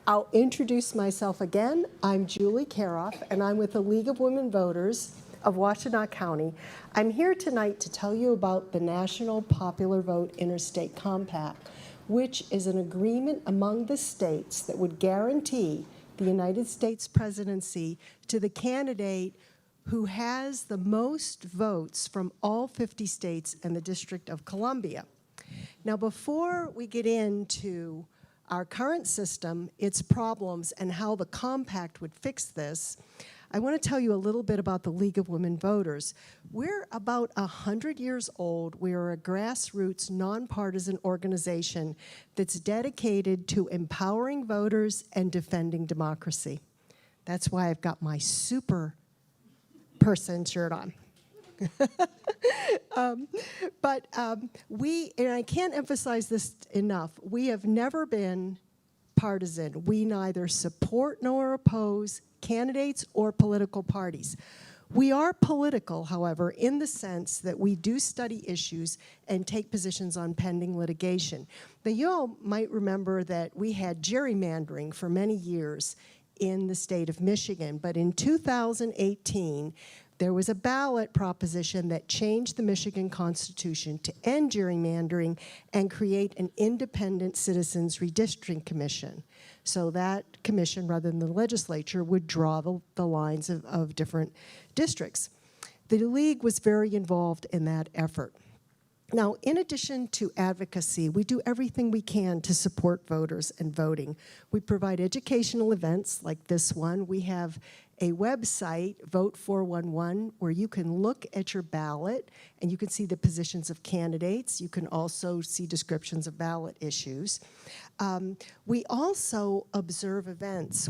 I'll introduce myself again. I'm Julie Karoff, and I'm with the League of Women Voters of Washtenaw County. I'm here tonight to tell you about the National Popular Vote Interstate Compact, which is an agreement among the states that would guarantee the United States presidency to the candidate who has the most votes from all 50 states and the District of Columbia. Now, before we get into our current system, its problems, and how the compact would fix this, I want to tell you a little bit about the League of Women Voters. We're about 100 years old. We're a grassroots, nonpartisan organization that's dedicated to empowering voters and defending democracy. That's why I've got my super person shirt on. And I can't emphasize this enough, we have never been partisan. We neither support nor oppose candidates or political parties. We are political, however, in the sense that we do study issues and take positions on pending litigation. Now, you all might remember that we had gerrymandering for many years in the state of Michigan, but in 2018, there was a ballot proposition that changed the Michigan Constitution to end gerrymandering and create an independent citizens redistricting commission. So that commission, rather than the legislature, would draw the lines of different districts. The League was very involved in that effort. Now, in addition to advocacy, we do everything we can to support voters and voting. We provide educational events like this one. We have a website, Vote 411, where you can look at your ballot and you can see the positions of candidates. You can also see descriptions of ballot issues. We also observe events.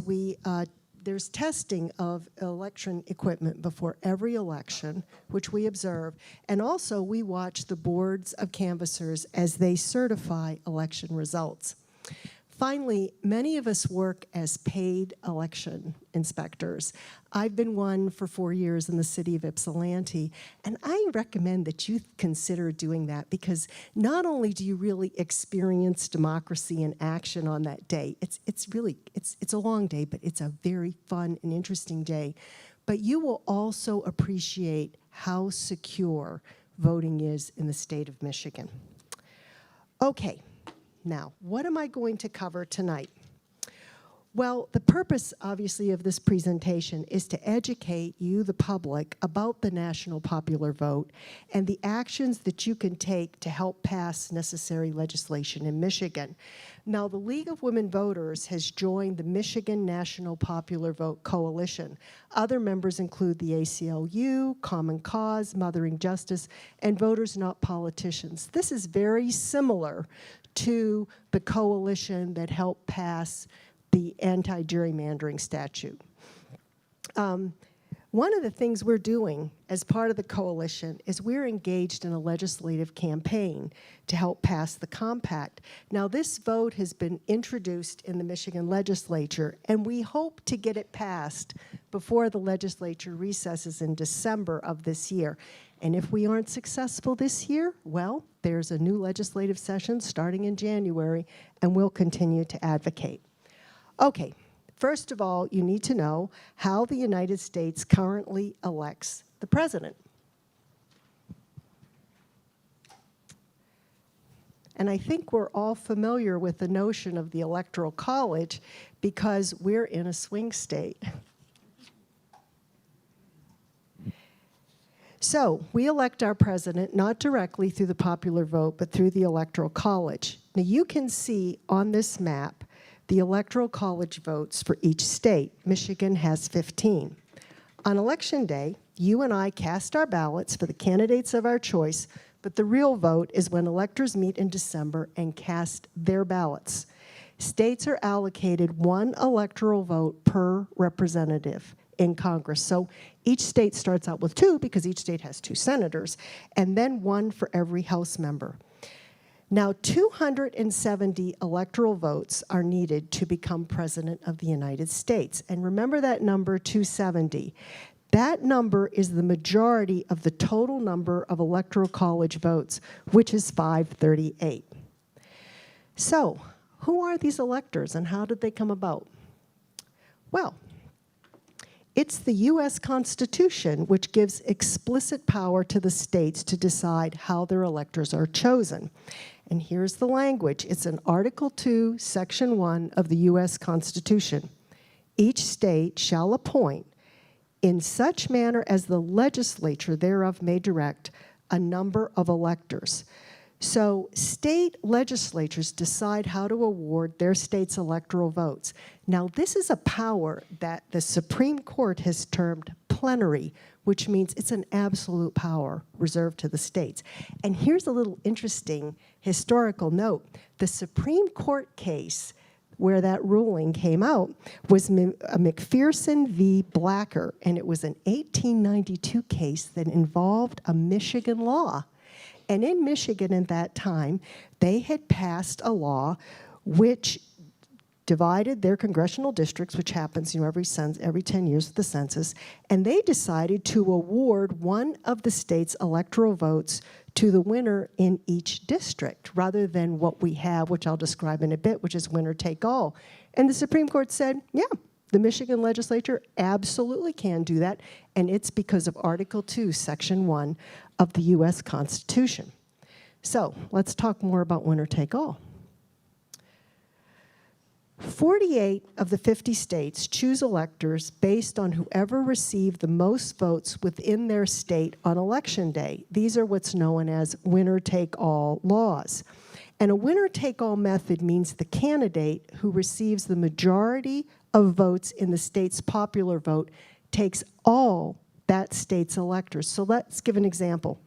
There's testing of election equipment before every election, which we observe, and also we watch the boards of canvassers as they certify election results. Finally, many of us work as paid election inspectors. I've been one for 4 years in the city of Ypsilanti, and I recommend that you consider doing that because not only do you really experience democracy in action on that day, it's a long day, but it's a very fun and interesting day, but you will also appreciate how secure voting is in the state of Michigan. Okay. Now, what am I going to cover tonight? Well, the purpose, obviously, of this presentation is to educate you, the public, about the national popular vote and the actions that you can take to help pass necessary legislation in Michigan. Now, the League of Women Voters has joined the Michigan National Popular Vote Coalition. Other members include the ACLU, Common Cause, Mothering Justice, and Voters Not Politicians. This is very similar to the coalition that helped pass the anti-gerrymandering statute. One of the things we're doing as part of the coalition is we're engaged in a legislative campaign to help pass the compact. Now, this vote has been introduced in the Michigan legislature, and we hope to get it passed before the legislature recesses in December of this year. And if we aren't successful this year, well, there's a new legislative session starting in January, and we'll continue to advocate. Okay, first of all, you need to know how the United States currently elects the president. And I think we're all familiar with the notion of the Electoral College because we're in a swing state. So we elect our president not directly through the popular vote, but through the Electoral College. Now you can see on this map the Electoral College votes for each state. Michigan has 15. On Election Day, you and I cast our ballots for the candidates of our choice, but the real vote is when electors meet in December and cast their ballots. States are allocated one electoral vote per representative in Congress. So each state starts out with 2 because each state has 2 senators, and then 1 for every House member. Now, 270 electoral votes are needed to become President of the United States. And remember that number, 270. That number is the majority of the total number of Electoral College votes, which is 538. So, Who are these electors and how did they come about? Well, it's the U.S. Constitution which gives explicit power to the states to decide how their electors are chosen. And here's the language. It's in Article 2, Section 1 of the U.S. Constitution. Each state shall appoint, in such manner as the legislature thereof may direct, a number of electors. So state legislatures decide how to award their state's electoral votes. Now, this is a power that the Supreme Court has termed plenary, which means it's an absolute power reserved to the states. And here's a little interesting historical note. The Supreme Court case where that ruling came out was a McPherson v. Blacker, and it was an 1892 case that involved a Michigan law. And in Michigan at that time, they had passed a law which divided their congressional districts, which happens every 10 years with the census, and they decided to award one of the state's electoral votes to the winner in each district, rather than what we have, which I'll describe in a bit, which is winner take all. And the Supreme Court said, yeah, the Michigan legislature absolutely can do that, and it's because of Article 2, Section 1 of the U.S. Constitution. So let's talk more about winner take all. 48 of the 50 states choose electors based on whoever received the most votes within their state on election day. These are what's known as winner-take-all laws. And a winner-take-all method means the candidate who receives the majority of votes in the state's popular vote takes all that state's electors. So let's give an example.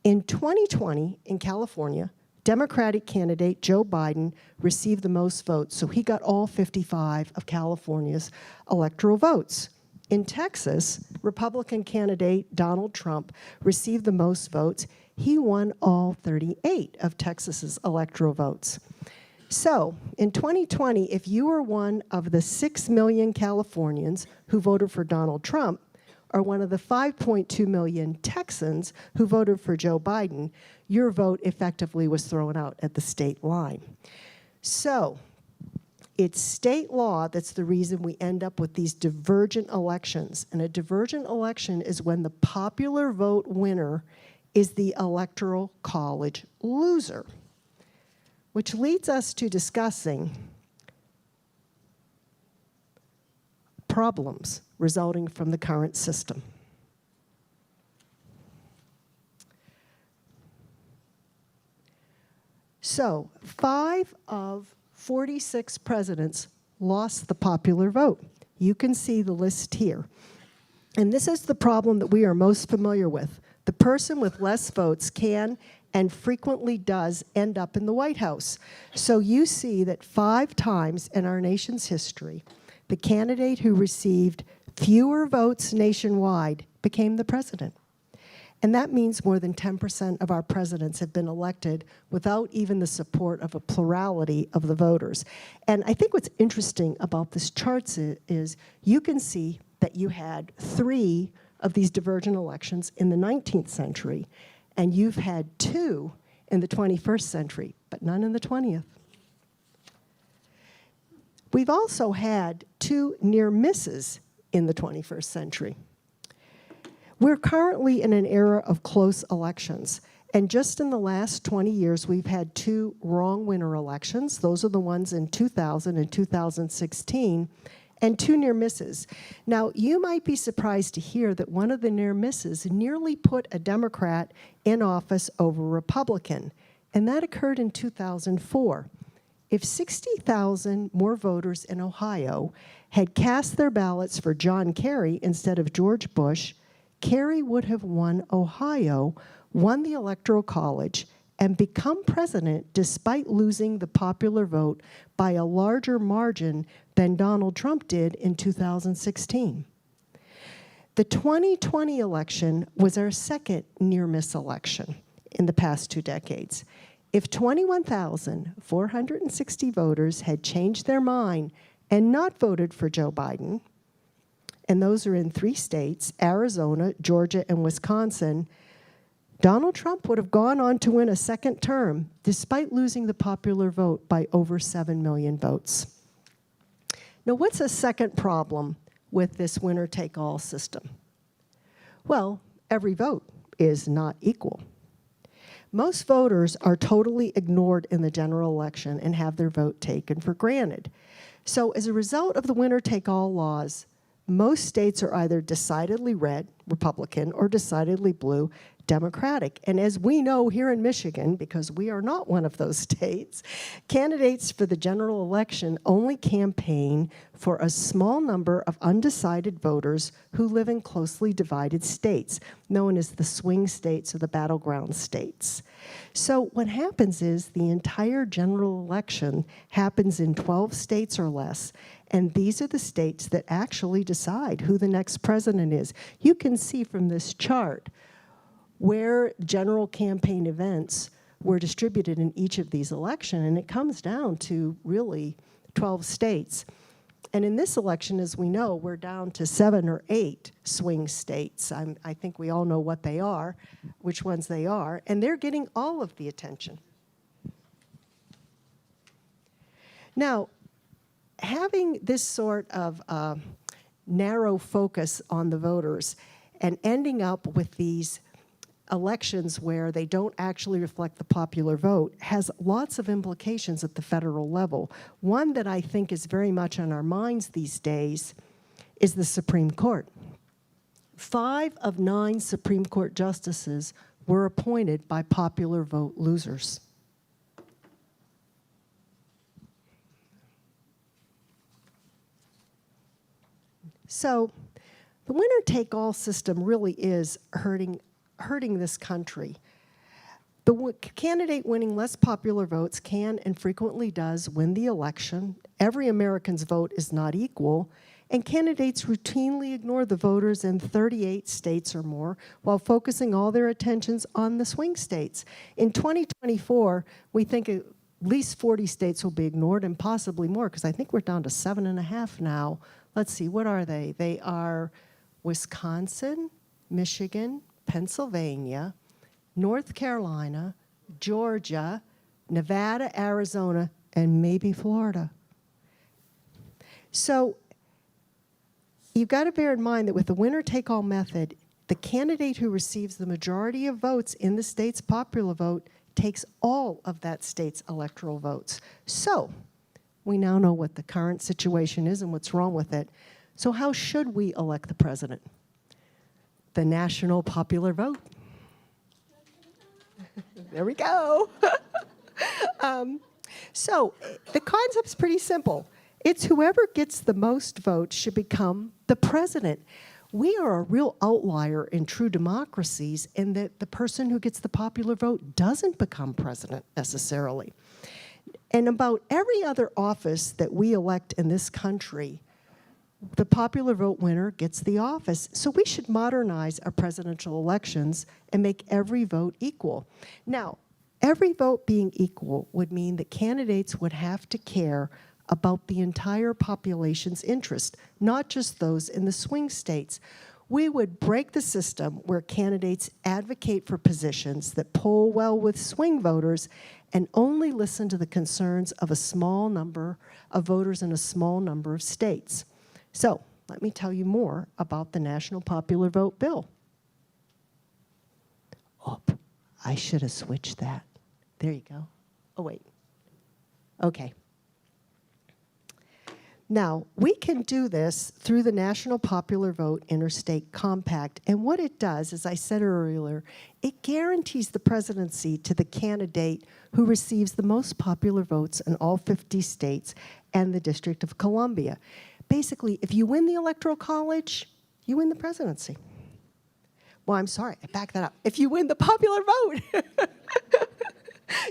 In 2020, in California, Democratic candidate Joe Biden received the most votes, so he got all 55 of California's electoral votes. In Texas, Republican candidate Donald Trump received the most votes. He won all 38 of Texas's electoral votes. So, in 2020, if you were one of the 6 million Californians who voted for Donald Trump, or one of the 5.2 million Texans who voted for Joe Biden, your vote effectively was thrown out at the state line. So it's state law that's the reason we end up with these divergent elections. And a divergent election is when the popular vote winner is the electoral college loser, which leads us to discussing problems resulting from the current system. So 5 of 46 presidents lost the popular vote. You can see the list here. And this is the problem that we are most familiar with. The person with less votes can and frequently does end up in the White House. So you see that 5 times in our nation's history, the candidate who received fewer votes nationwide became the president. And that means more than 10% of our presidents have been elected without even the support of a plurality of the voters. And I think what's interesting about this chart is you can see that you had 3 of these divergent elections in the 19th century, and you've had 2 in the 21st century, but none in the 20th. We've also had 2 near misses in the 21st century. We're currently in an era of close elections, and just in the last 20 years, we've had 2 wrong winner elections. Those are the ones in 2000 and 2016, and 2 near misses. Now, you might be surprised to hear that one of the near misses nearly put a Democrat in office over a Republican, and that occurred in 2004. If 60,000 more voters in Ohio had cast their ballots for John Kerry instead of George Bush, Kerry would have won Ohio, won the Electoral College, and become president despite losing the popular vote by a larger margin than Donald Trump did in 2016. The 2020 election was our second near-miss election in the past 2 decades. If 21,460 voters had changed their mind and not voted for Joe Biden, and those are in 3 states, Arizona, Georgia, and Wisconsin, Donald Trump would have gone on to win a second term despite losing the popular vote by over 7 million votes. Now, what's a second problem with this winner-take-all system? Well, every vote is not equal. Most voters are totally ignored in the general election and have their vote taken for granted. So as a result of the winner-take-all laws, most states are either decidedly red, Republican, or decidedly blue, Democratic. And as we know here in Michigan, because we are not one of those states, candidates for the general election only campaign for a small number of undecided voters who live in closely divided states, known as the swing states or the battleground states. So what happens is the entire general election happens in 12 states or less, and these are the states that actually decide who the next president is. You can see from this chart where general campaign events were distributed in each of these elections, and it comes down to really 12 states. And in this election, as we know, we're down to 7 or 8 swing states. I think we all know what they are, which ones they are, and they're getting all of the attention. Now, having this sort of narrow focus on the voters and ending up with these elections where they don't actually reflect the popular vote has lots of implications at the federal level. One that I think is very much on our minds these days is the Supreme Court. 5 of 9 Supreme Court justices were appointed by popular vote losers. So the winner-take-all system really is hurting this country. The candidate winning less popular votes can and frequently does win the election. Every American's vote is not equal, and candidates routinely ignore the voters in 38 states or more while focusing all their attentions on the swing states. In 2024, we think at least 40 states will be ignored and possibly more, because I think we're down to 7.5 now. Let's see, what are they? They are Wisconsin, Michigan, Pennsylvania, North Carolina, Georgia, Nevada, Arizona, and maybe Florida. So you've got to bear in mind that with the winner-take-all method, the candidate who receives the majority of votes in the state's popular vote takes all of that state's electoral votes. So we now know what the current situation is and what's wrong with it. So how should we elect the president? The national popular vote. There we go. So the concept's pretty simple. It's whoever gets the most votes should become the president. We are a real outlier in true democracies in that the person who gets the popular vote doesn't become president necessarily. And about every other office that we elect in this country, the popular vote winner gets the office. So we should modernize our presidential elections and make every vote equal. Now, every vote being equal would mean that candidates would have to care about the entire population's interest, not just those in the swing states. We would break the system where candidates advocate for positions that poll well with swing voters and only listen to the concerns of a small number of voters in a small number of states. So let me tell you more about the National Popular Vote bill. Oh, I should have switched that. There you go. Oh, wait. Okay. Now, we can do this through the National Popular Vote Interstate Compact, and what it does, as I said earlier, it guarantees the presidency to the candidate who receives the most popular votes in all 50 states and the District of Columbia. Basically, if you win the Electoral College, you win the presidency. Well, I'm sorry, I backed that up. If you win the popular vote,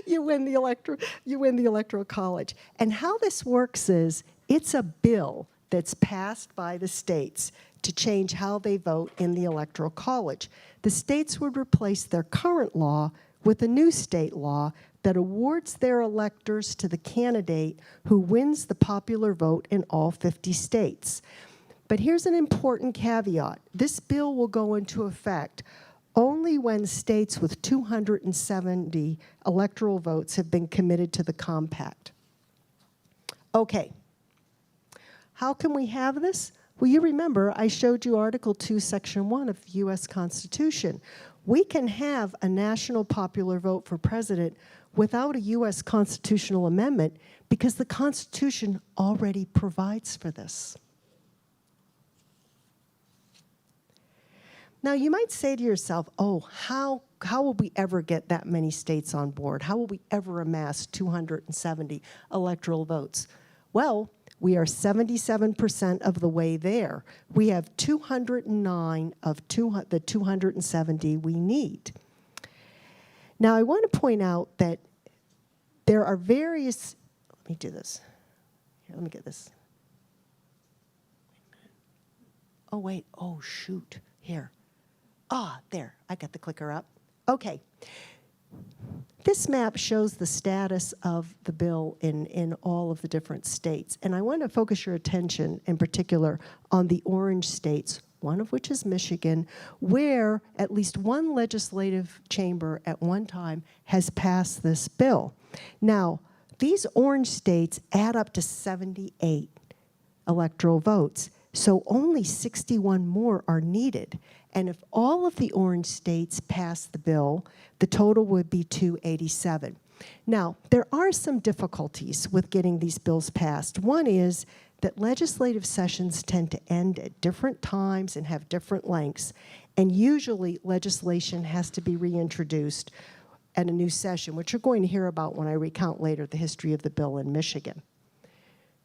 you win the Electoral College. And how this works is, it's a bill that's passed by the states to change how they vote in the Electoral College. The states would replace their current law with a new state law that awards their electors to the candidate who wins the popular vote in all 50 states. But here's an important caveat. This bill will go into effect only when states with 270 electoral votes have been committed to the compact. Okay, how can we have this? Well, you remember I showed you Article 2, Section 1 of the U.S. Constitution. We can have a national popular vote for president without a U.S. constitutional amendment because the Constitution already provides for this. Now, you might say to yourself, oh, how will we ever get that many states on board? How will we ever amass 270 electoral votes? Well, we are 77% of the way there. We have 209 of the 270 we need. Now, I want to point out that there are various, let me do this. Here, let me get this. Oh, wait, oh, shoot, here. Ah, there, I got the clicker up. Okay. This map shows the status of the bill in all of the different states. And I want to focus your attention in particular on the orange states, one of which is Michigan, where at least one legislative chamber at one time has passed this bill. Now, these orange states add up to 78 electoral votes, so only 61 more are needed. And if all of the orange states pass the bill, the total would be 287. Now, there are some difficulties with getting these bills passed. One is that legislative sessions tend to end at different times and have different lengths, and usually legislation has to be reintroduced at a new session, which you're going to hear about when I recount later the history of the bill in Michigan.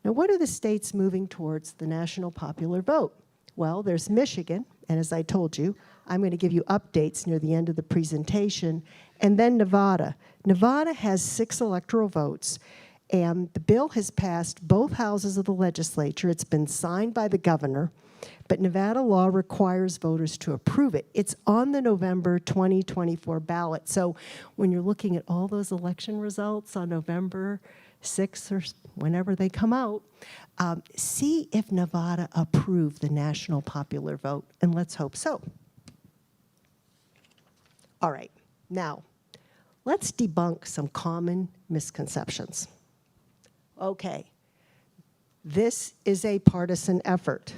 Now, what are the states moving towards the national popular vote? Well, there's Michigan, and as I told you, I'm going to give you updates near the end of the presentation, and then Nevada. Nevada has 6 electoral votes, and the bill has passed both houses of the legislature. It's been signed by the governor, but Nevada law requires voters to approve it. It's on the November 2024 ballot. So when you're looking at all those election results on November 6th or whenever they come out, see if Nevada approved the national popular vote, and let's hope so. All right, now, let's debunk some common misconceptions. Okay, this is a partisan effort.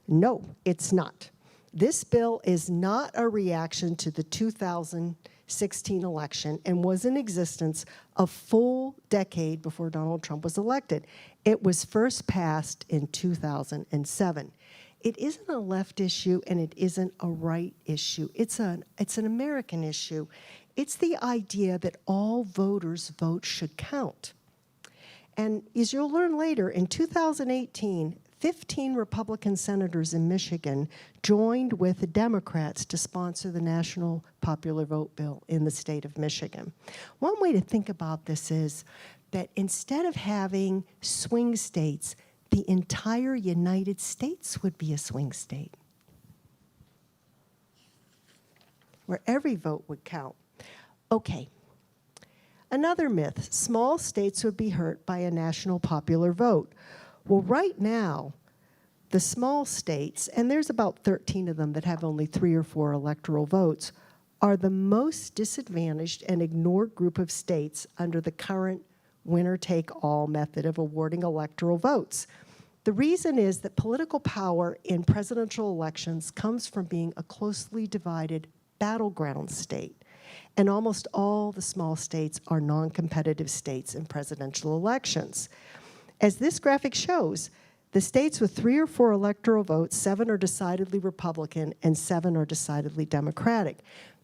No, it's not. This bill is not a reaction to the 2016 election and was in existence a full decade before Donald Trump was elected. It was first passed in 2007. It isn't a left issue and it isn't a right issue. It's an American issue. It's the idea that all voters' votes should count. And as you'll learn later, in 2018, 15 Republican senators in Michigan joined with the Democrats to sponsor the national popular vote bill in the state of Michigan. One way to think about this is that instead of having swing states, the entire United States would be a swing state, where every vote would count. Okay. Another myth, small states would be hurt by a national popular vote. Well, right now, the small states, and there's about 13 of them that have only 3 or 4 electoral votes, are the most disadvantaged and ignored group of states under the current winner-take-all method of awarding electoral votes. The reason is that political power in presidential elections comes from being a closely divided battleground state. And almost all the small states are non-competitive states in presidential elections. As this graphic shows, the states with 3 or 4 electoral votes, 7 are decidedly Republican and 7 are decidedly Democratic.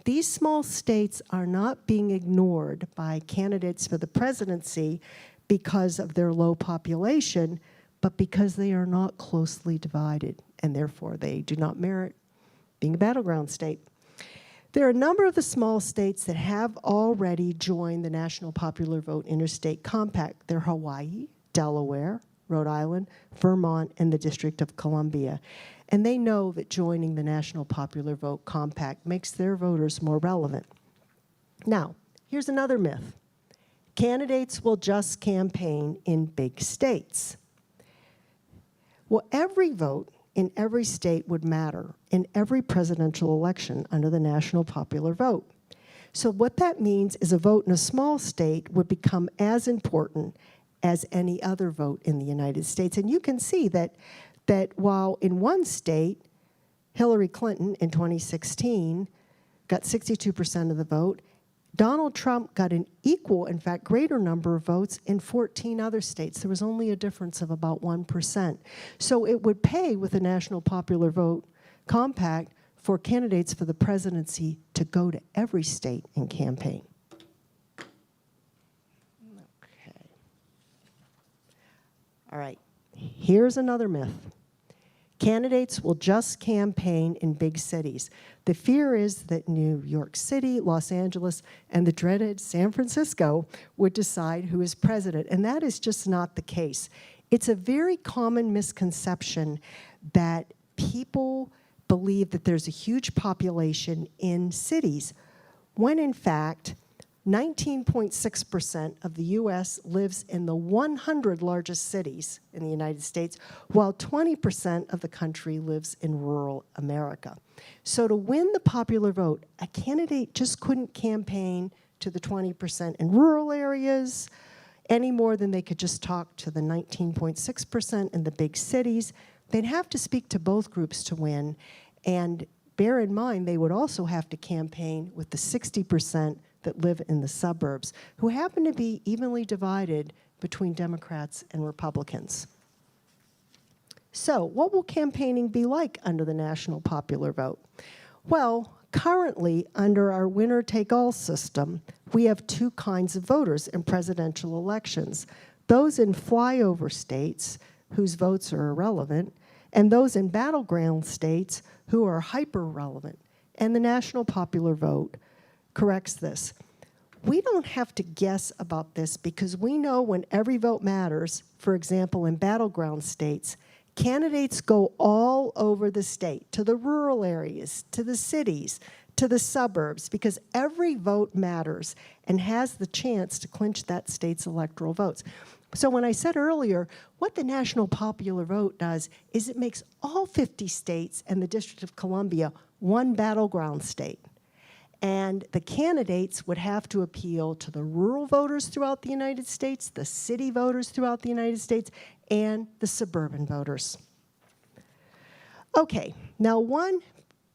These small states are not being ignored by candidates for the presidency because of their low population, but because they are not closely divided, and therefore they do not merit being a battleground state. There are a number of the small states that have already joined the National Popular Vote Interstate Compact. They're Hawaii, Delaware, Rhode Island, Vermont, and the District of Columbia. And they know that joining the National Popular Vote Compact makes their voters more relevant. Now, here's another myth. Candidates will just campaign in big states. Well, every vote in every state would matter in every presidential election under the national popular vote. So what that means is a vote in a small state would become as important as any other vote in the United States. And you can see that while in one state, Hillary Clinton in 2016 got 62% of the vote, Donald Trump got an equal, in fact, greater number of votes in 14 other states. There was only a difference of about 1%. So it would pay with the national popular vote compact for candidates for the presidency to go to every state and campaign. Okay. All right, here's another myth. Candidates will just campaign in big cities. The fear is that New York City, Los Angeles, and the dreaded San Francisco would decide who is president, and that is just not the case. It's a very common misconception that people believe that there's a huge population in cities, when in fact, 19.6% of the U.S. lives in the 100 largest cities in the United States, while 20% of the country lives in rural America. So to win the popular vote, a candidate just couldn't campaign to the 20% in rural areas any more than they could just talk to the 19.6% in the big cities. They'd have to speak to both groups to win, and bear in mind they would also have to campaign with the 60% that live in the suburbs, who happen to be evenly divided between Democrats and Republicans. So what will campaigning be like under the national popular vote? Well, currently, under our winner-take-all system, we have two kinds of voters in presidential elections. Those in flyover states, whose votes are irrelevant, and those in battleground states who are hyper-relevant. And the national popular vote corrects this. We don't have to guess about this because we know when every vote matters, for example, in battleground states, candidates go all over the state, to the rural areas, to the cities, to the suburbs, because every vote matters and has the chance to clinch that state's electoral votes. So when I said earlier, what the national popular vote does is it makes all 50 states and the District of Columbia one battleground state. And the candidates would have to appeal to the rural voters throughout the United States, the city voters throughout the United States, and the suburban voters. Okay, now one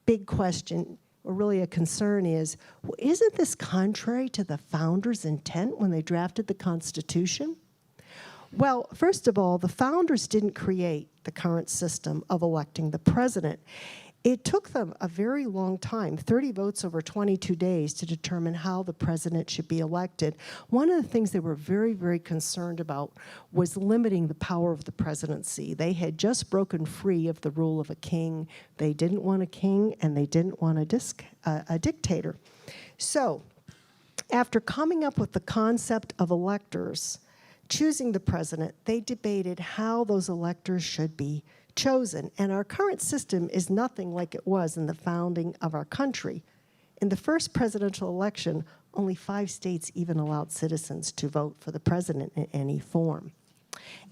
big question, or really a concern is, well, isn't this contrary to the founders' intent when they drafted the Constitution? Well, first of all, the founders didn't create the current system of electing the president. It took them a very long time, 30 votes over 22 days, to determine how the president should be elected. One of the things they were very, very concerned about was limiting the power of the presidency. They had just broken free of the rule of a king. They didn't want a king, and they didn't want a dictator. So, after coming up with the concept of electors choosing the president, they debated how those electors should be chosen. And our current system is nothing like it was in the founding of our country. In the first presidential election, only 5 states even allowed citizens to vote for the president in any form.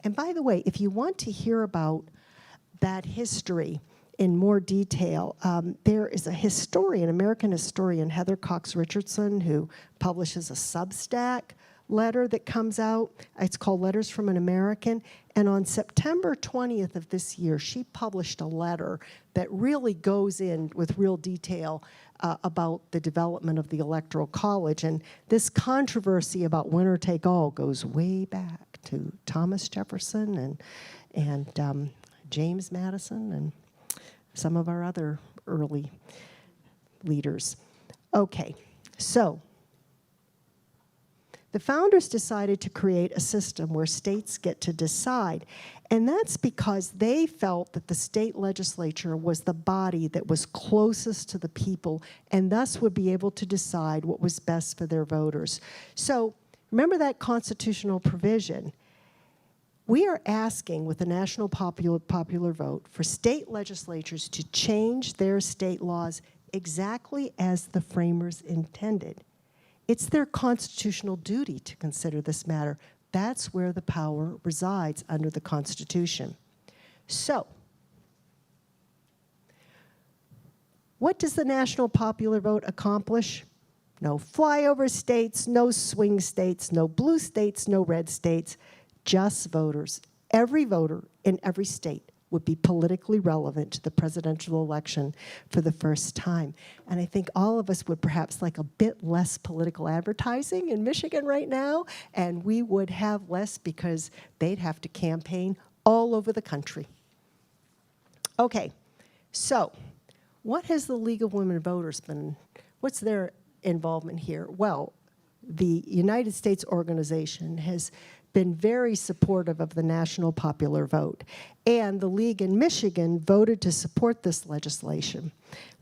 And by the way, if you want to hear about that history in more detail, there is a historian, American historian, Heather Cox Richardson, who publishes a Substack letter that comes out. It's called Letters from an American. And on September 20th of this year, she published a letter that really goes in with real detail about the development of the Electoral College. And this controversy about winner take all goes way back to Thomas Jefferson and James Madison and some of our other early leaders. Okay, so the founders decided to create a system where states get to decide, and that's because they felt that the state legislature was the body that was closest to the people and thus would be able to decide what was best for their voters. So remember that constitutional provision. We are asking with the national popular vote for state legislatures to change their state laws exactly as the framers intended. It's their constitutional duty to consider this matter. That's where the power resides under the Constitution. So, What does the national popular vote accomplish? No flyover states, no swing states, no blue states, no red states, just voters. Every voter in every state would be politically relevant to the presidential election for the first time. And I think all of us would perhaps like a bit less political advertising in Michigan right now, and we would have less because they'd have to campaign all over the country. Okay, so what has the League of Women Voters been, what's their involvement here? Well, the United States organization has been very supportive of the national popular vote. And the League in Michigan voted to support this legislation.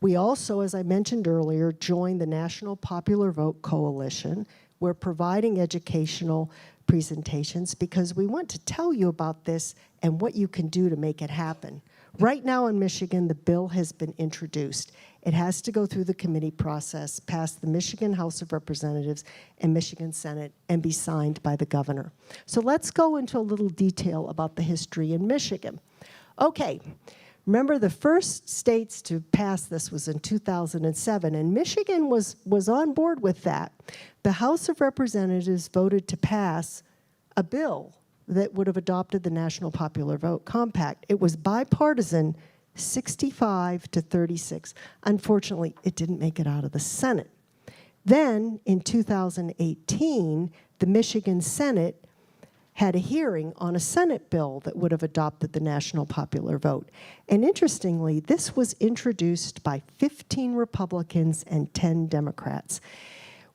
We also, as I mentioned earlier, joined the National Popular Vote Coalition. We're providing educational presentations because we want to tell you about this and what you can do to make it happen. Right now in Michigan, the bill has been introduced. It has to go through the committee process, pass the Michigan House of Representatives and Michigan Senate, and be signed by the governor. So let's go into a little detail about the history in Michigan. Okay, remember the first states to pass this was in 2007, and Michigan was on board with that. The House of Representatives voted to pass a bill that would have adopted the National Popular Vote Compact. It was bipartisan, 65 to 36. Unfortunately, it didn't make it out of the Senate. Then, in 2018, the Michigan Senate had a hearing on a Senate bill that would have adopted the National Popular Vote. And interestingly, this was introduced by 15 Republicans and 10 Democrats.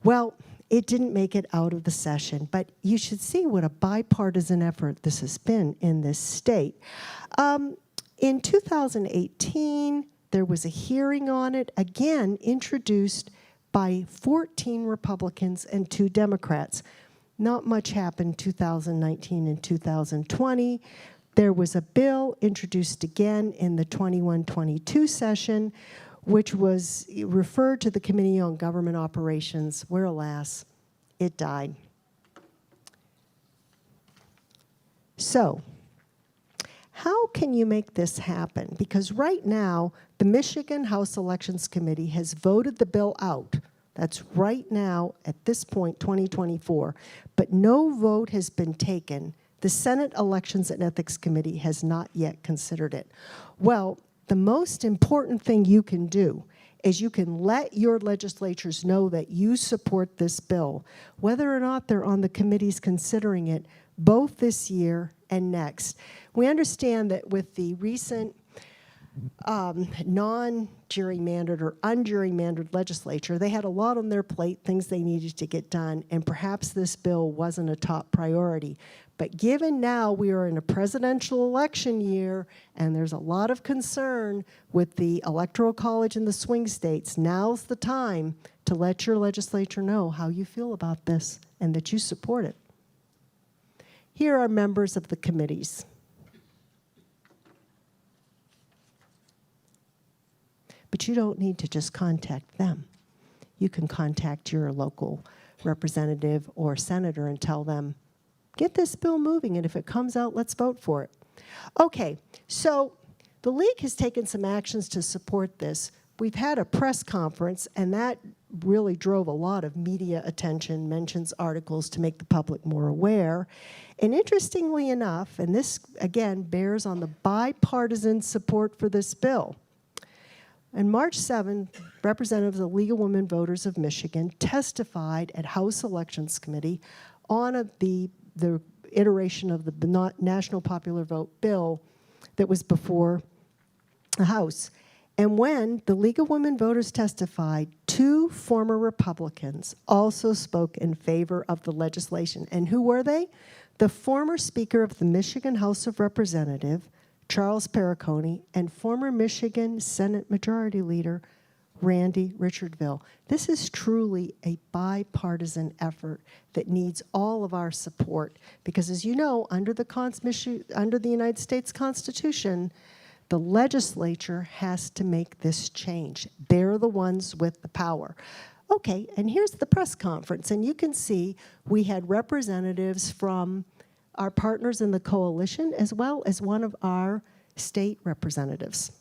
Well, it didn't make it out of the session, but you should see what a bipartisan effort this has been in this state. In 2018, there was a hearing on it, again introduced by 14 Republicans and 2 Democrats. Not much happened 2019 and 2020. There was a bill introduced again in the 21-22 session, which was referred to the Committee on Government Operations, where, alas, it died. So, how can you make this happen? Because right now, the Michigan House Elections Committee has voted the bill out. That's right now, at this point, 2024. But no vote has been taken. The Senate Elections and Ethics Committee has not yet considered it. Well, the most important thing you can do is you can let your legislatures know that you support this bill, whether or not they're on the committees considering it, both this year and next. We understand that with the recent non-gerrymandered or ungerrymandered legislature, they had a lot on their plate, things they needed to get done, and perhaps this bill wasn't a top priority. But given now we are in a presidential election year and there's a lot of concern with the Electoral College in the swing states, now's the time to let your legislature know how you feel about this and that you support it. Here are members of the committees. But you don't need to just contact them. You can contact your local representative or senator and tell them, get this bill moving, and if it comes out, let's vote for it. Okay, so the League has taken some actions to support this. We've had a press conference, and that really drove a lot of media attention, mentions, articles to make the public more aware. And interestingly enough, and this again bears on the bipartisan support for this bill, on March 7, representatives of the League of Women Voters of Michigan testified at House Elections Committee on the iteration of the National Popular Vote bill that was before the House. And when the League of Women Voters testified, 2 former Republicans also spoke in favor of the legislation. And who were they? The former Speaker of the Michigan House of Representatives, Charles Perricone, and former Michigan Senate Majority Leader, Randy Richardville. This is truly a bipartisan effort that needs all of our support because, as you know, under the United States Constitution, the legislature has to make this change. They're the ones with the power. Okay, and here's the press conference, and you can see we had representatives from our partners in the coalition as well as one of our state representatives.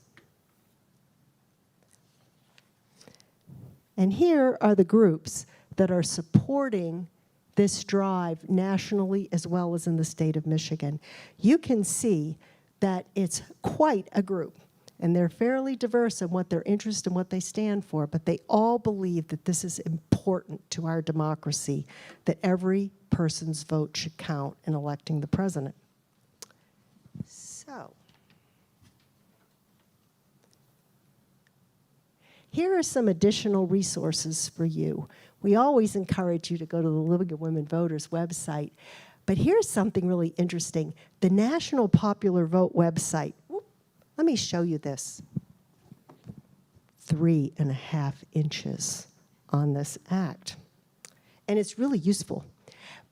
And here are the groups that are supporting this drive nationally as well as in the state of Michigan. You can see that it's quite a group, and they're fairly diverse in what their interests and what they stand for, but they all believe that this is important to our democracy, that every person's vote should count in electing the president. So, here are some additional resources for you. We always encourage you to go to the League of Women Voters website, but here's something really interesting. The National Popular Vote website, let me show you this. 3.5 inches on this act. And it's really useful.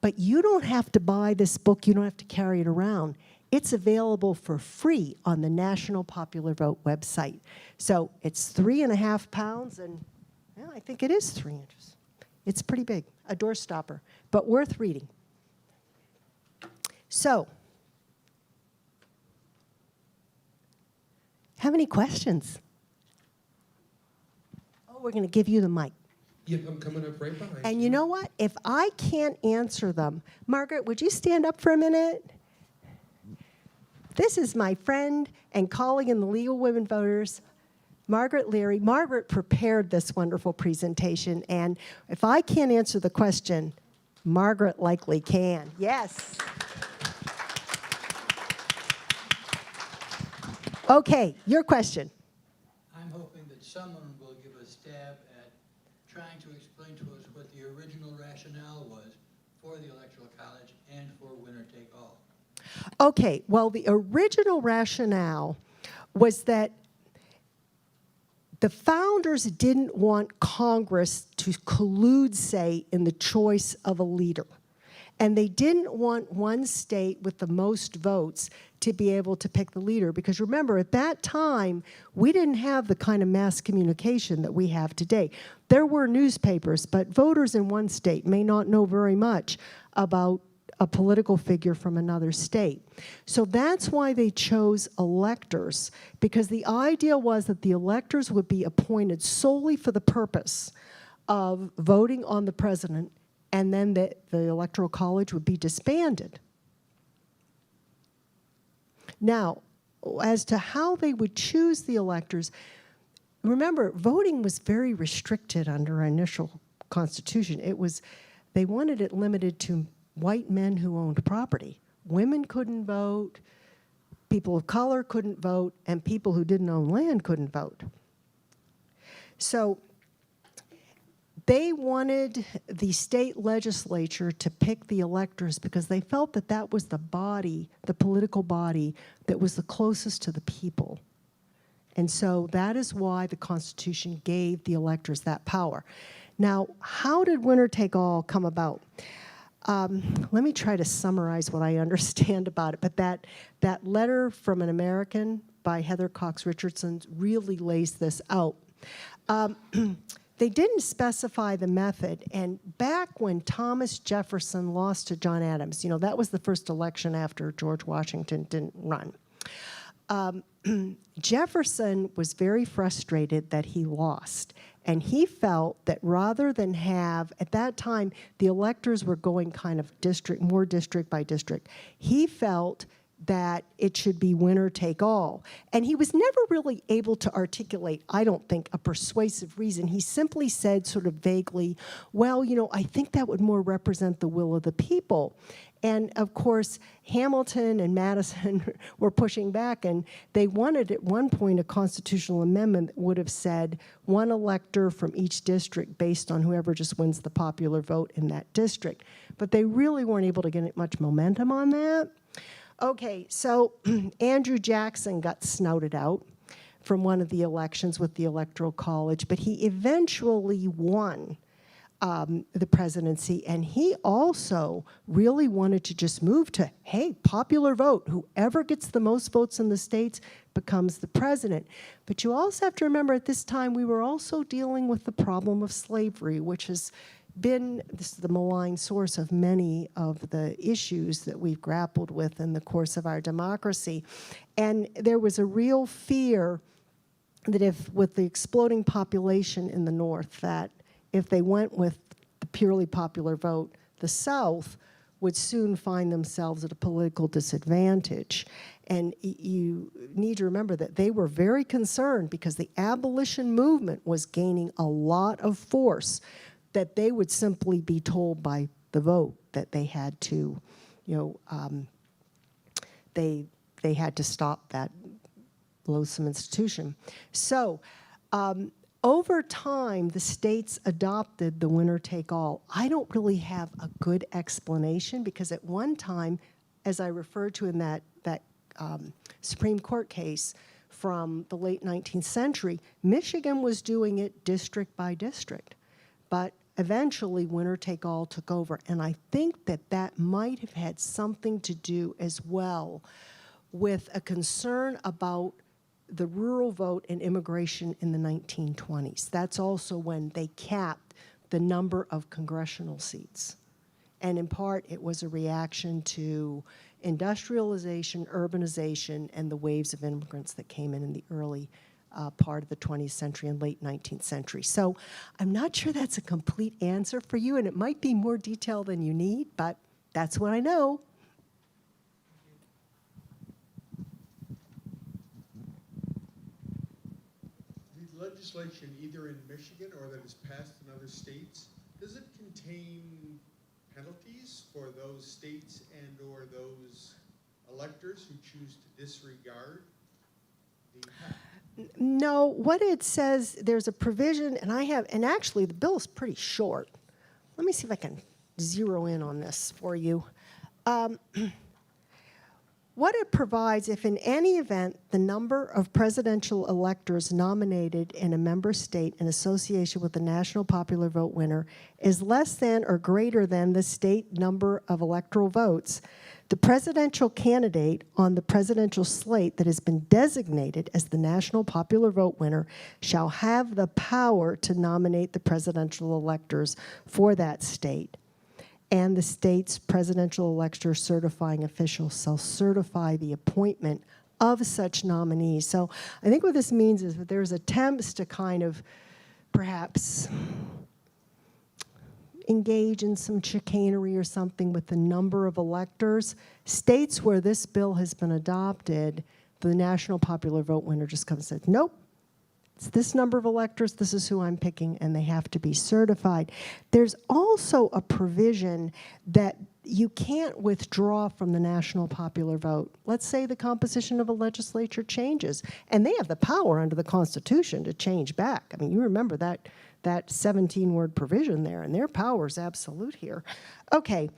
But you don't have to buy this book, you don't have to carry it around. It's available for free on the National Popular Vote website. So it's 3.5 pounds, and well, I think it is 3 inches. It's pretty big, a doorstopper, but worth reading. So, have any questions? Oh, we're going to give you the mic. Yeah, I'm coming up right behind you. And you know what? If I can't answer them, Margaret, would you stand up for a minute? This is my friend and colleague in the League of Women Voters, Margaret Leary. Margaret prepared this wonderful presentation, and if I can't answer the question, Margaret likely can. Yes. Okay, your question. I'm hoping that someone will give a stab at trying to explain to us what the original rationale was for the Electoral College and for winner-take-all. Okay, well, the original rationale was that the founders didn't want Congress to collude, say, in the choice of a leader. And they didn't want one state with the most votes to be able to pick the leader. Because remember, at that time, we didn't have the kind of mass communication that we have today. There were newspapers, but voters in one state may not know very much about a political figure from another state. So that's why they chose electors, because the idea was that the electors would be appointed solely for the purpose of voting on the president, and then the Electoral College would be disbanded. Now, as to how they would choose the electors, remember, voting was very restricted under our initial Constitution. They wanted it limited to white men who owned property. Women couldn't vote, people of color couldn't vote, and people who didn't own land couldn't vote. So they wanted the state legislature to pick the electors because they felt that that was the body, the political body, that was the closest to the people. And so that is why the Constitution gave the electors that power. Now, how did winner-take-all come about? Let me try to summarize what I understand about it, but that letter from an American by Heather Cox Richardson really lays this out. They didn't specify the method, and back when Thomas Jefferson lost to John Adams, you know, that was the first election after George Washington didn't run. Jefferson was very frustrated that he lost, and he felt that rather than have, at that time, the electors were going kind of more district by district. He felt that it should be winner take all. And he was never really able to articulate, I don't think, a persuasive reason. He simply said sort of vaguely, well, you know, I think that would more represent the will of the people. And of course, Hamilton and Madison were pushing back, and they wanted at one point a constitutional amendment that would have said one elector from each district based on whoever just wins the popular vote in that district. But they really weren't able to get much momentum on that. Okay, so Andrew Jackson got snouted out from one of the elections with the Electoral College, but he eventually won the presidency, and he also really wanted to just move to, hey, popular vote. Whoever gets the most votes in the states becomes the president. But you also have to remember at this time we were also dealing with the problem of slavery, which has been the malign source of many of the issues that we've grappled with in the course of our democracy. And there was a real fear that if, with the exploding population in the North, that if they went with the purely popular vote, the South would soon find themselves at a political disadvantage. And you need to remember that they were very concerned because the abolition movement was gaining a lot of force, that they would simply be told by the vote that they had to, they had to stop that loathsome institution. So over time, the states adopted the winner-take-all. I don't really have a good explanation because at one time, as I referred to in that Supreme Court case from the late 19th century, Michigan was doing it district by district. But eventually, winner-take-all took over. And I think that that might have had something to do as well with a concern about the rural vote and immigration in the 1920s. That's also when they capped the number of congressional seats. And in part, it was a reaction to industrialization, urbanization, and the waves of immigrants that came in the early part of the 20th century and late 19th century. So I'm not sure that's a complete answer for you, and it might be more detail than you need, but that's what I know. The legislation, either in Michigan or that is passed in other states, does it contain penalties for those states and or those electors who choose to disregard the pact? No, what it says, there's a provision, and actually the bill is pretty short. Let me see if I can zero in on this for you. What it provides, if in any event the number of presidential electors nominated in a member state in association with the national popular vote winner is less than or greater than the state number of electoral votes, the presidential candidate on the presidential slate that has been designated as the national popular vote winner shall have the power to nominate the presidential electors for that state. And the state's presidential elector certifying official shall certify the appointment of such nominees. So I think what this means is that there's attempts to kind of perhaps engage in some chicanery or something with the number of electors. States where this bill has been adopted, the national popular vote winner just comes and says, nope, it's this number of electors, this is who I'm picking, and they have to be certified. There's also a provision that you can't withdraw from the national popular vote. Let's say the composition of a legislature changes, and they have the power under the Constitution to change back. I mean, you remember that 17-word provision there, and their power is absolute here. Okay,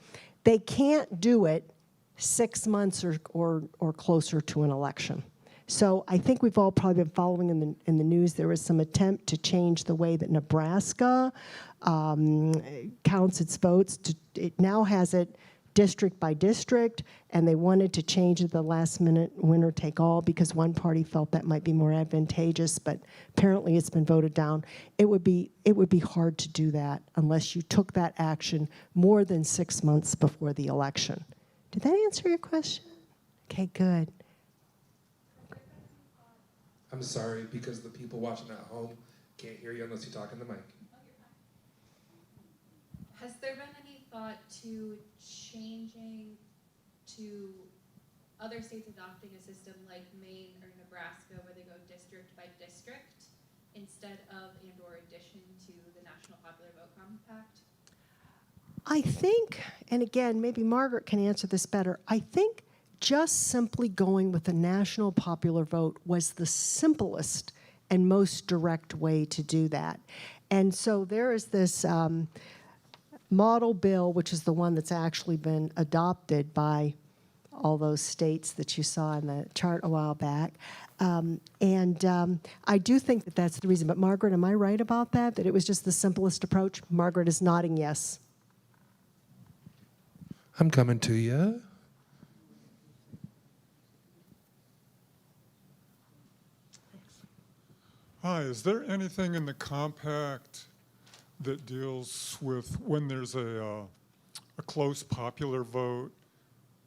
they can't do it 6 months or closer to an election. So I think we've all probably been following in the news. There was some attempt to change the way that Nebraska counts its votes. It now has it district by district, and they wanted to change it the last minute, winner take all, because one party felt that might be more advantageous, but apparently it's been voted down. It would be hard to do that unless you took that action more than 6 months before the election. Did that answer your question? Okay, good. I'm sorry, because the people watching at home can't hear you unless you talk in the mic. Has there been any thought to changing to other states adopting a system like Maine or Nebraska where they go district by district instead of and or addition to the National Popular Vote Compact? I think, and again, maybe Margaret can answer this better, I think just simply going with the national popular vote was the simplest and most direct way to do that. And so there is this model bill, which is the one that's actually been adopted by all those states that you saw in the chart a while back. I do think that that's the reason. But Margaret, am I right about that? That it was just the simplest approach? Margaret is nodding yes. I'm coming to you. Hi, is there anything in the compact that deals with when there's a close popular vote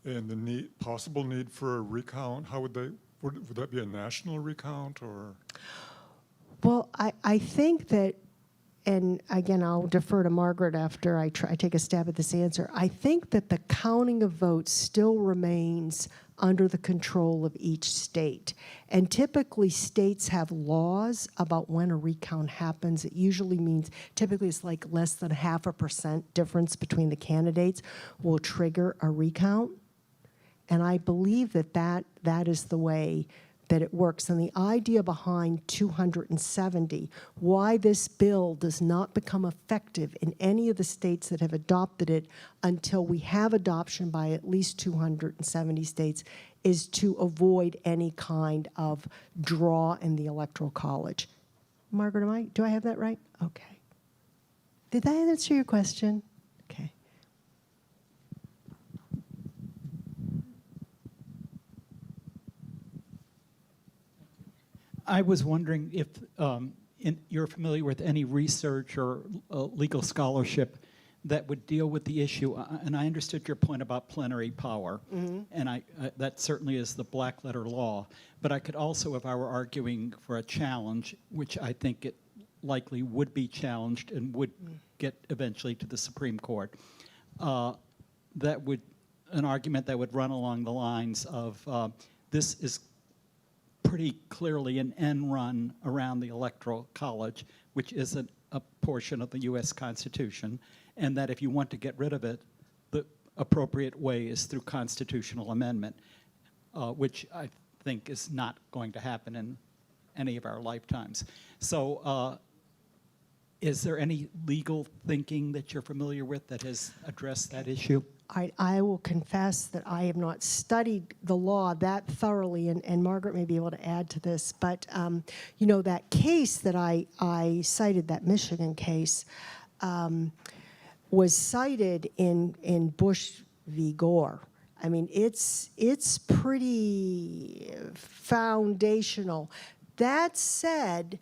and the possible need for a recount? How would would that be a national recount or? Well, I think that and again, I'll defer to Margaret after I take a stab at this answer. I think that the counting of votes still remains under the control of each state. And typically states have laws about when a recount happens. It usually means, typically it's like less than 0.5% difference between the candidates will trigger a recount. And I believe that that is the way that it works. And the idea behind 270, why this bill does not become effective in any of the states that have adopted it until we have adoption by at least 270 states, is to avoid any kind of draw in the Electoral College. Margaret, do I have that right? Okay. Did that answer your question? Okay. I was wondering if you're familiar with any research or legal scholarship that would deal with the issue, and I understood your point about plenary power, and that certainly is the black letter law, but I could also, if I were arguing for a challenge, which I think it likely would be challenged and would get eventually to the Supreme Court, an argument that would run along the lines of this is pretty clearly an end run around the Electoral College, which isn't a portion of the U.S. Constitution, and that if you want to get rid of it, the appropriate way is through constitutional amendment, which I think is not going to happen in any of our lifetimes. So is there any legal thinking that you're familiar with that has addressed that issue? I will confess that I have not studied the law that thoroughly, and Margaret may be able to add to this, but you know, that case that I cited, that Michigan case, was cited in Bush v. Gore. I mean, it's pretty foundational. That said,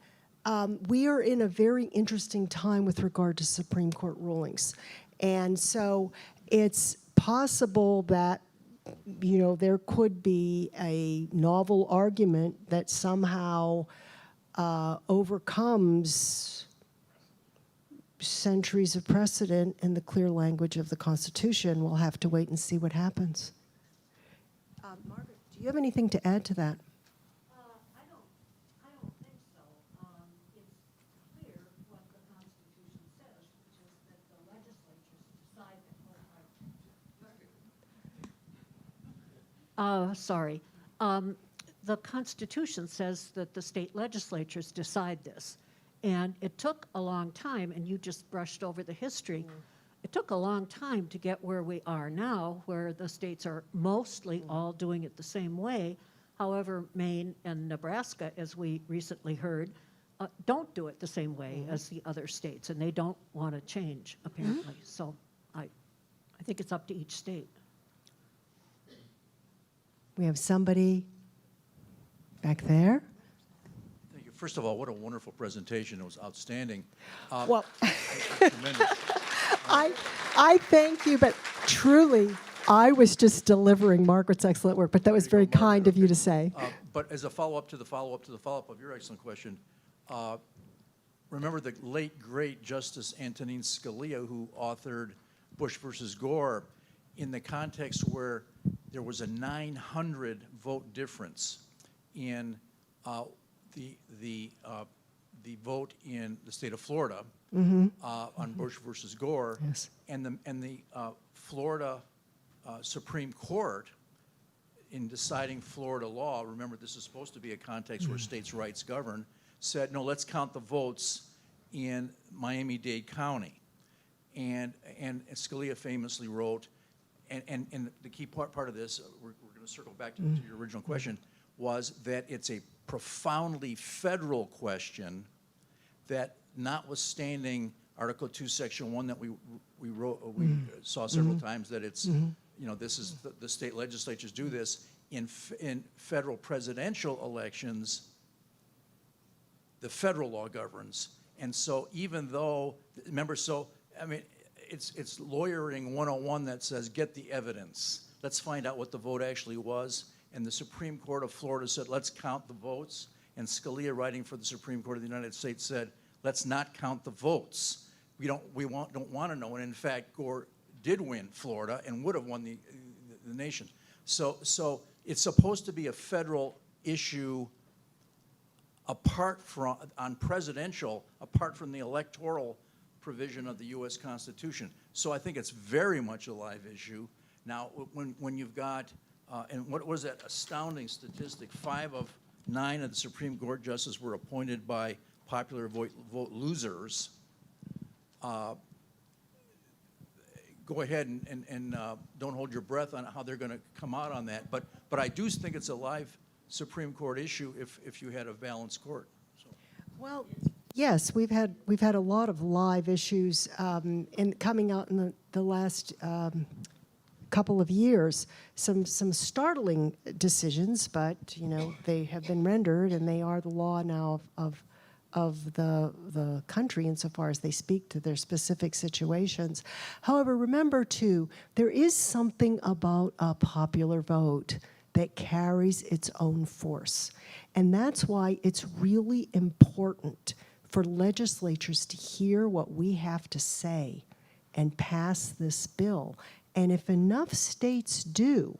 we are in a very interesting time with regard to Supreme Court rulings. And so it's possible that, you know, there could be a novel argument that somehow overcomes centuries of precedent in the clear language of the Constitution. We'll have to wait and see what happens. Margaret, do you have anything to add to that? I don't think so. It's clear what the Constitution says, which is that the legislatures decide that. The Constitution says that the state legislatures decide this. And it took a long time, and you just brushed over the history. It took a long time to get where we are now, where the states are mostly all doing it the same way. However, Maine and Nebraska, as we recently heard, don't do it the same way as the other states, and they don't want to change, apparently. So I think it's up to each state. We have somebody back there. Thank you. First of all, what a wonderful presentation. It was outstanding. Well, Tremendous. I thank you, but truly, I was just delivering Margaret's excellent work, but that was very kind of you to say. But as a follow-up to the follow-up to the follow-up of your excellent question, remember the late, great Justice Antonin Scalia, who authored Bush versus Gore, in the context where there was a 900 vote difference in the vote in the state of Florida on Bush versus Gore, Yes. and the Florida Supreme Court, in deciding Florida law, remember this is supposed to be a context where states' rights govern, said, no, let's count the votes in Miami-Dade County. And Scalia famously wrote, and the key part of this, we're going to circle back to your original question, was that it's a profoundly federal question that, notwithstanding Article 2, Section 1 that we saw several times, that it's, you know, this is the state legislatures do this, in federal presidential elections, the federal law governs. And so even though, remember, so, I mean, it's lawyering 101 that says, get the evidence. Let's find out what the vote actually was. And the Supreme Court of Florida said, let's count the votes. And Scalia, writing for the Supreme Court of the United States, said, let's not count the votes. We don't want to know, and in fact, Gore did win Florida and would have won the nation. So it's supposed to be a federal issue apart from, on presidential, apart from the electoral provision of the U.S. Constitution. So I think it's very much a live issue. Now, when you've got, and what was that astounding statistic, 5 of 9 of the Supreme Court justices were appointed by popular vote losers. Go ahead and don't hold your breath on how they're going to come out on that. But I do think it's a live Supreme Court issue if you had a balanced court. So. Well, yes, we've had a lot of live issues coming out in the last couple of years. Some startling decisions, but you know they have been rendered, and they are the law now of the country insofar as they speak to their specific situations. However, remember too, there is something about a popular vote that carries its own force. And that's why it's really important for legislatures to hear what we have to say and pass this bill. And if enough states do,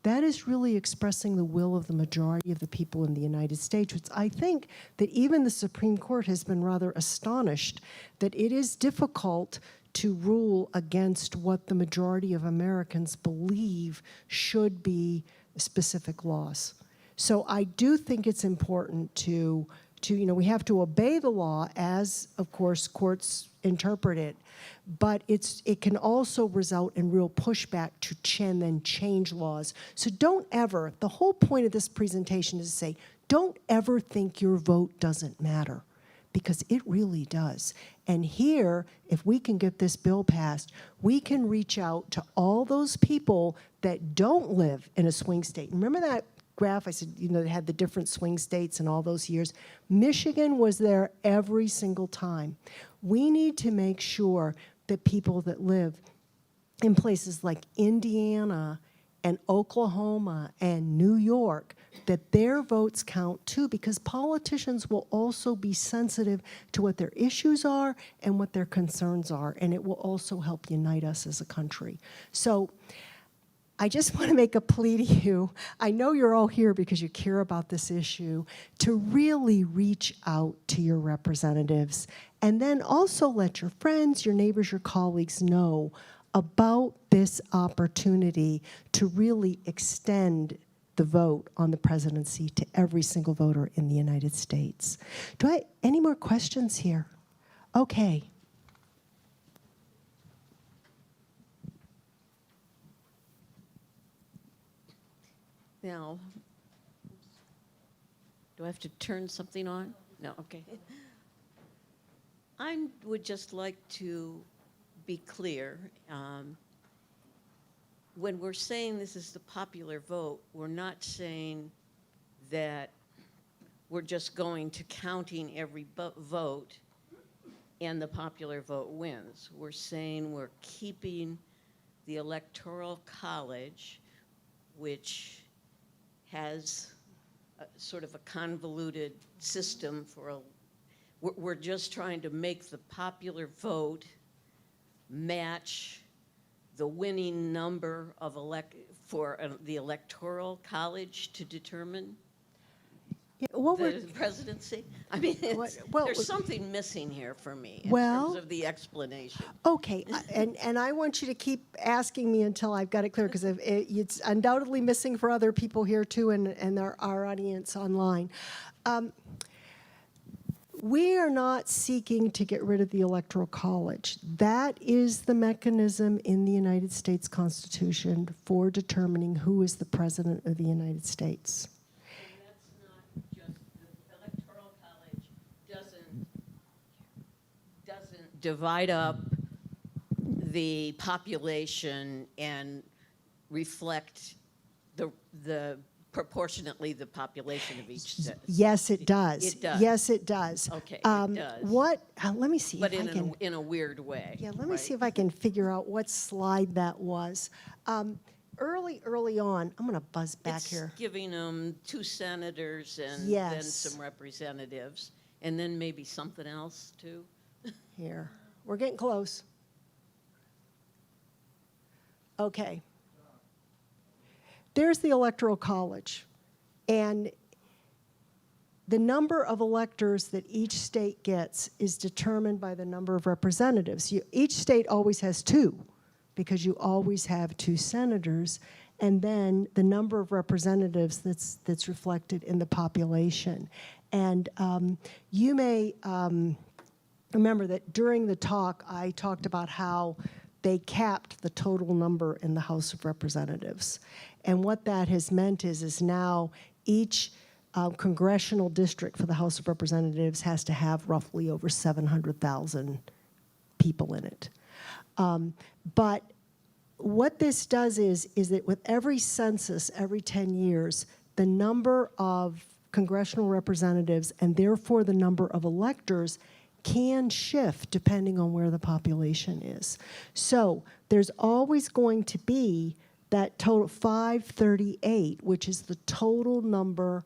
that is really expressing the will of the majority of the people in the United States, which I think that even the Supreme Court has been rather astonished that it is difficult to rule against what the majority of Americans believe should be specific laws. So I do think it's important to we have to obey the law as, of course, courts interpret it, but it can also result in real pushback to then change laws. So don't ever, the whole point of this presentation is to say, don't ever think your vote doesn't matter, because it really does. And here, if we can get this bill passed, we can reach out to all those people that don't live in a swing state. Remember that graph I said, they had the different swing states in all those years? Michigan was there every single time. We need to make sure that people that live in places like Indiana and Oklahoma and New York, that their votes count too, because politicians will also be sensitive to what their issues are and what their concerns are, and it will also help unite us as a country. So I just want to make a plea to you. I know you're all here because you care about this issue, to really reach out to your representatives, and then also let your friends, your neighbors, your colleagues know about this opportunity to really extend the vote on the presidency to every single voter in the United States. Any more questions here? Okay. Now, do I have to turn something on? No, okay. I would just like to be clear. When we're saying this is the popular vote, we're not saying that we're just going to counting every vote and the popular vote wins. We're saying we're keeping the Electoral College, which has sort of a convoluted system we're just trying to make the popular vote match the winning number of the Electoral College to determine the presidency. I mean, there's something missing here for me in terms of the explanation. Okay, and I want you to keep asking me until I've got it clear, because it's undoubtedly missing for other people here too, and our audience online. We are not seeking to get rid of the Electoral College. That is the mechanism in the United States Constitution for determining who is the President of the United States. Divide up the population and reflect the proportionately the population of each state. Yes, it does. It does. Yes, it does. Okay, it does. Let me see but if I can. in a weird way. Yeah, let me see if I can figure out what slide that was. Early on, I'm going to buzz back here. It's giving them 2 senators and Yes. then some representatives. and then maybe something else too? Here, we're getting close. Okay. There's the Electoral College, and the number of electors that each state gets is determined by the number of representatives. Each state always has 2, because you always have 2 senators, and then the number of representatives that's reflected in the population. And you may remember that during the talk, I talked about how they capped the total number in the House of Representatives. And what that has meant is now each congressional district for the House of Representatives has to have roughly over 700,000 people in it. But what this does is that with every census, every 10 years, the number of congressional representatives and therefore the number of electors can shift depending on where the population is. So there's always going to be that total 538, which is the total number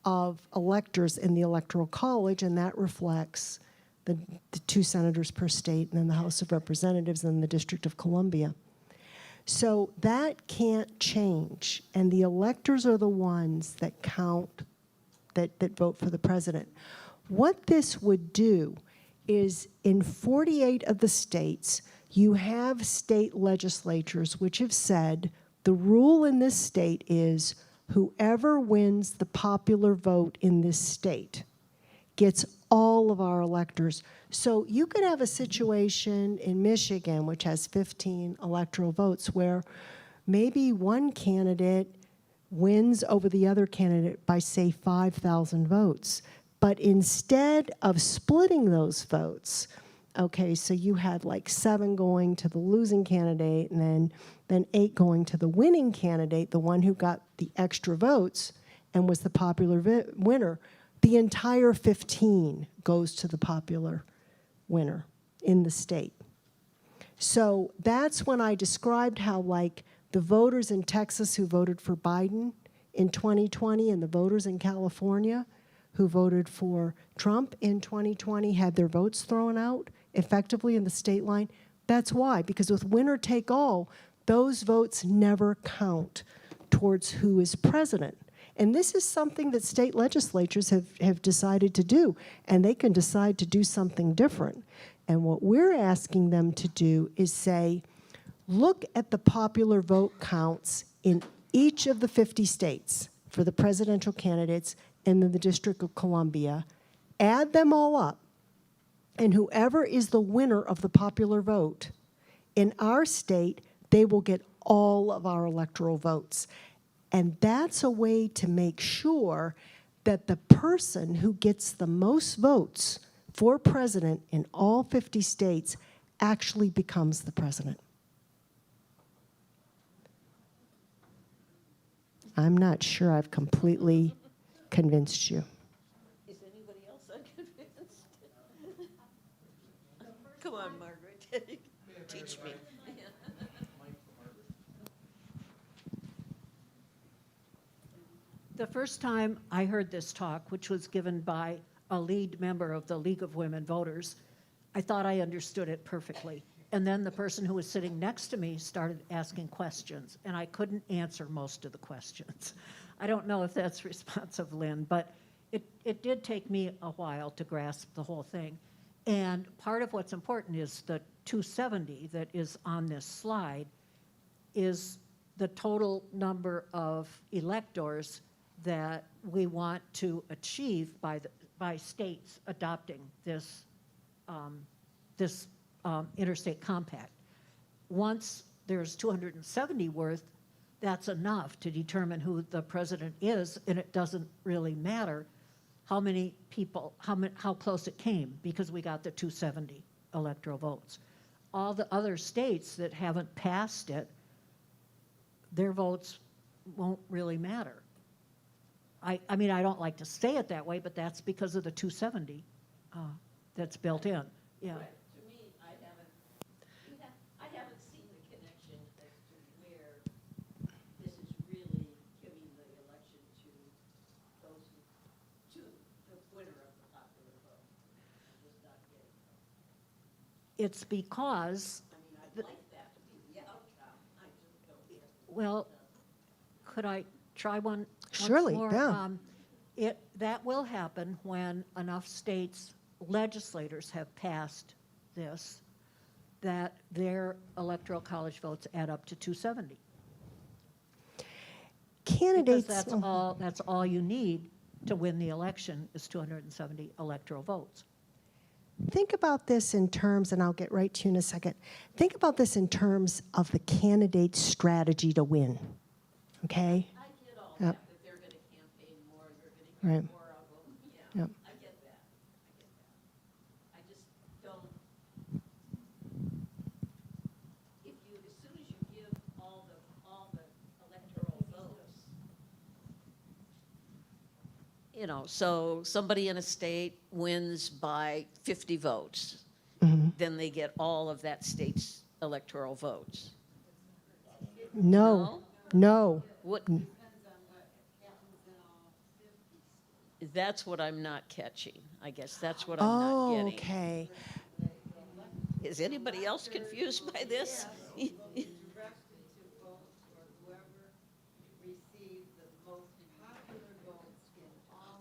of electors in the Electoral College, and that reflects the 2 senators per state, and then the House of Representatives and the District of Columbia. So that can't change, and the electors are the ones that count, that vote for the president. What this would do is in 48 of the states, you have state legislatures which have said the rule in this state is whoever wins the popular vote in this state gets all of our electors. So you could have a situation in Michigan, which has 15 electoral votes, where maybe one candidate wins over the other candidate by, say, 5,000 votes. But instead of splitting those votes, okay, so you had like 7 going to the losing candidate and then 8 going to the winning candidate, the one who got the extra votes and was the popular winner. The entire 15 goes to the popular winner in the state. So that's when I described how, like, the voters in Texas who voted for Biden in 2020 and the voters in California who voted for Trump in 2020 had their votes thrown out effectively in the state line. That's why, because with winner take all, those votes never count towards who is president. And this is something that state legislatures have decided to do, and they can decide to do something different. And what we're asking them to do is say, look at the popular vote counts in each of the 50 states for the presidential candidates and then the District of Columbia, add them all up, and whoever is the winner of the popular vote in our state, they will get all of our electoral votes. And that's a way to make sure that the person who gets the most votes for president in all 50 states actually becomes the president. I'm not sure I've completely convinced you. Is anybody else unconvinced? Come on, Margaret, teach me. The first time I heard this talk, which was given by a lead member of the League of Women Voters, I thought I understood it perfectly. And then the person who was sitting next to me started asking questions, and I couldn't answer most of the questions. I don't know if that's responsive, Lynn, but it did take me a while to grasp the whole thing. And part of what's important is the 270 that is on this slide is the total number of electors that we want to achieve by states adopting this interstate compact. Once there's 270 worth, that's enough to determine who the president is, and it doesn't really matter how many people, how close it came, because we got the 270 electoral votes. All the other states that haven't passed it, their votes won't really matter. I mean, I don't like to say it that way, but that's because of the 270 that's built in. Yeah. Right. To me, I haven't seen the connection as to where this is really giving the election to those to the winner of the popular vote. It's because, well, could I try one once Surely, more? yeah. That will happen when enough states' legislators have passed this, that their electoral college votes add up to 270. Because Candidates. that's all you need to win the election is 270 electoral votes. Think about this in terms, and I'll get right to you in a second. Think about this in terms of the candidate's strategy to win, okay? I get all Yep. that they're going to campaign more, they're going to Right. get more of them. Yeah, Yep. I get that. I just don't. If you, as soon as you give all the electoral votes, you know, so somebody in a state wins by 50 votes, then they get all of that state's electoral votes. No, no. What? That's what I'm not catching. I guess that's what I'm not Oh, getting. okay. Is anybody else confused by this?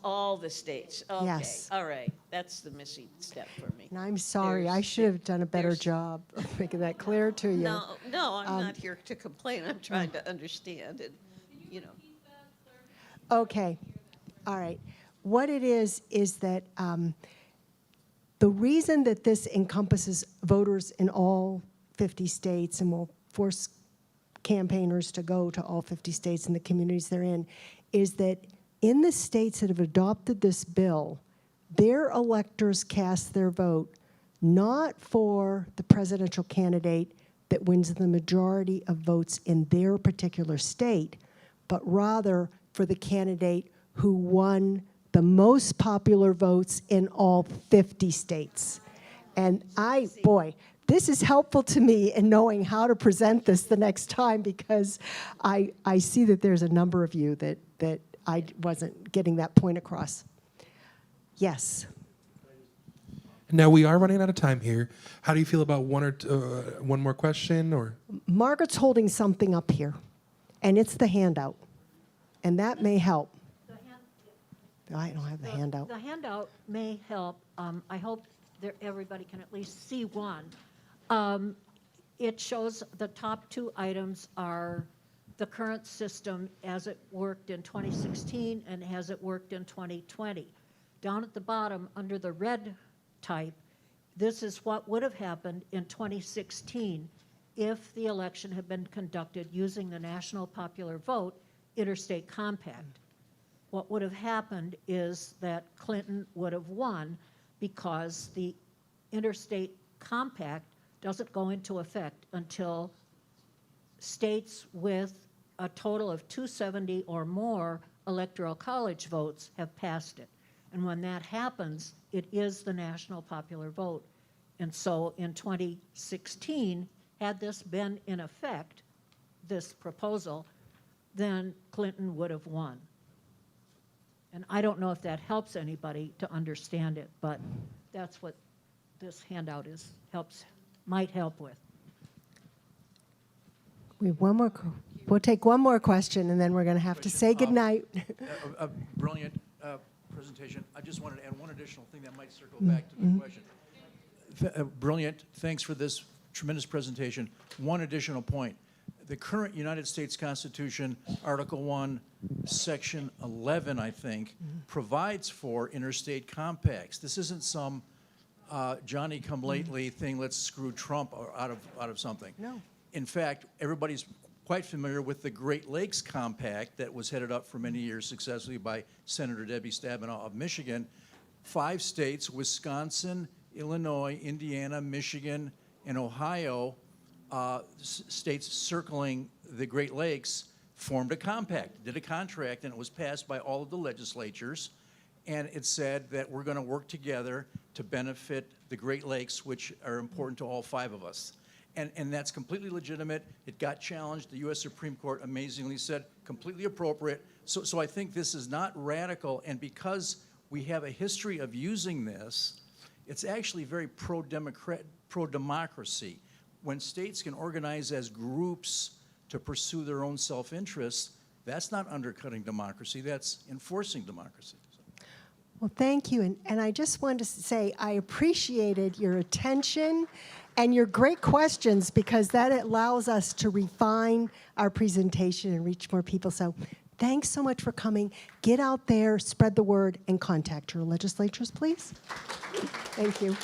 All the states. Okay. Yes. All right. That's the missing step for me. And I'm sorry, I There's- should have done a better there's- job of making that clear to you. No, no, I'm not here to complain. I'm trying to understand and, you know. Okay, all right. What it is that the reason that this encompasses voters in all 50 states and will force campaigners to go to all 50 states and the communities they're in is that in the states that have adopted this bill, their electors cast their vote not for the presidential candidate that wins the majority of votes in their particular state, but rather for the candidate who won the most popular votes in all 50 states. And boy, this is helpful to me in knowing how to present this the next time because I see that there's a number of you that I wasn't getting that point across. Yes. Now we are running out of time here. How do you feel about one more question or? Margaret's holding something up here, and it's the handout, and that may help. I don't have the handout. The handout may help. I hope that everybody can at least see one. It shows the top two items are the current system as it worked in 2016 and as it worked in 2020. Down at the bottom, under the red type, this is what would have happened in 2016 if the election had been conducted using the National Popular Vote Interstate Compact. What would have happened is that Clinton would have won because the Interstate Compact doesn't go into effect until states with a total of 270 or more electoral college votes have passed it. And when that happens, it is the national popular vote. And so in 2016, had this been in effect, this proposal, then Clinton would have won. And I don't know if that helps anybody to understand it, but that's what this handout might help with. We have one more. We'll take one more question, and then we're going to have to say goodnight. A brilliant presentation. I just wanted to add one additional thing that might circle back to the question. Brilliant. Thanks for this tremendous presentation. One additional point. The current United States Constitution, Article 1, Section 11, I think, provides for interstate compacts. This isn't some Johnny-come-lately thing, let's screw Trump out of something. No. In fact, everybody's quite familiar with the Great Lakes Compact that was headed up for many years successfully by Senator Debbie Stabenow of Michigan. 5 states, Wisconsin, Illinois, Indiana, Michigan, and Ohio, states circling the Great Lakes, formed a compact, did a contract, and it was passed by all of the legislatures. And it said that we're going to work together to benefit the Great Lakes, which are important to all 5 of us. And that's completely legitimate. It got challenged. The U.S. Supreme Court amazingly said completely appropriate. So I think this is not radical. And because we have a history of using this, It's actually very pro-democracy. When states can organize as groups to pursue their own self-interest, that's not undercutting democracy, that's enforcing democracy. Well, thank you. And I just wanted to say I appreciated your attention and your great questions, because that allows us to refine our presentation and reach more people. So thanks so much for coming. Get out there, spread the word, and contact your legislatures, please. Thank you.